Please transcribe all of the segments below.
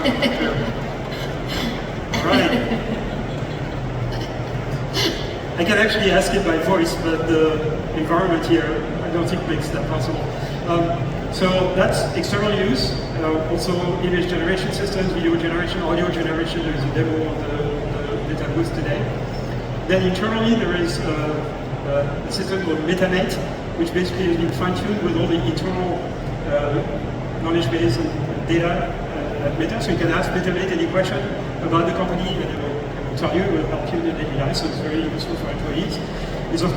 Sure. Right. I can actually ask it by voice, but the environment here I don't think makes that possible. So that's external use. Also image generation systems, video generation, audio generation. There is a demo of the data booth today. Then internally there is a system called MetaMate, which basically has been fine-tuned with all the internal knowledge base and data at Meta. So you can ask MetaMate any question about the company and it will tell you, it will help you in the daily life, so it's very useful for employees. It's of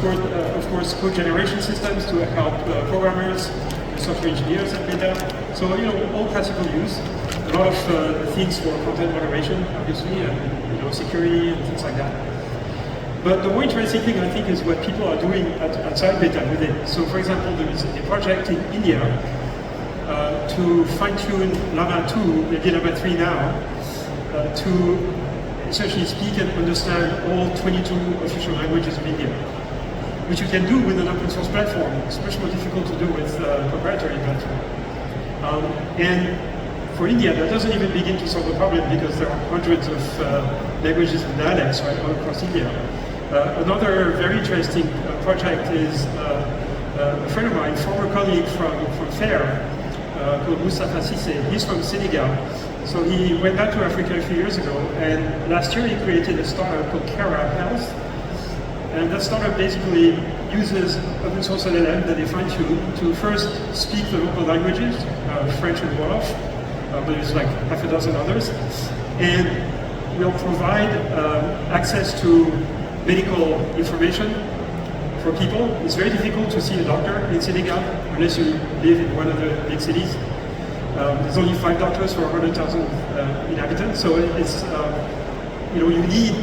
course code generation systems to help programmers, software engineers at Meta. So all classical use. A lot of things for content moderation, obviously, and security and things like that. But the more interesting thing, I think, is what people are doing outside Meta with it. So, for example, there is a project in India to fine-tune Llama 2, maybe Llama 3 now, to essentially speak and understand all 22 official languages of India, which you can do with an open source platform. It's much more difficult to do with a proprietary platform. And for India, that doesn't even begin to solve the problem because there are hundreds of languages and dialects right all across India. Another very interesting project is a friend of mine, former colleague from FAIR, called Mustafa Sisse. He's from Senegal. So he went back to Africa a few years ago, and last year he created a startup called Kara Health. And that startup basically uses open source LLM that they fine-tune to first speak the local languages, French and Wolof, but there's like half a dozen others, and will provide access to medical information for people. It's very difficult to see a doctor in Senegal unless you live in one of the big cities. There's only 5 doctors for 100,000 inhabitants, so it's you need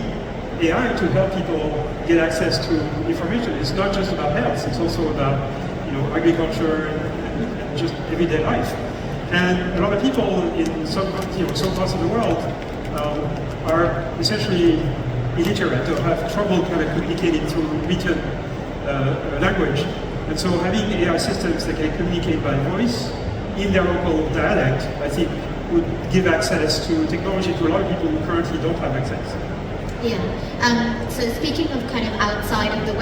AI to help people get access to information. It's not just about health; it's also about agriculture and just everyday life. And a lot of people in some parts of the world are essentially illiterate or have trouble kind of communicating through written language. And so having AI systems that can communicate by voice in their local dialect, I think, would give access to technology to a lot of people who currently don't have access. Yeah. So speaking of kind of outside of the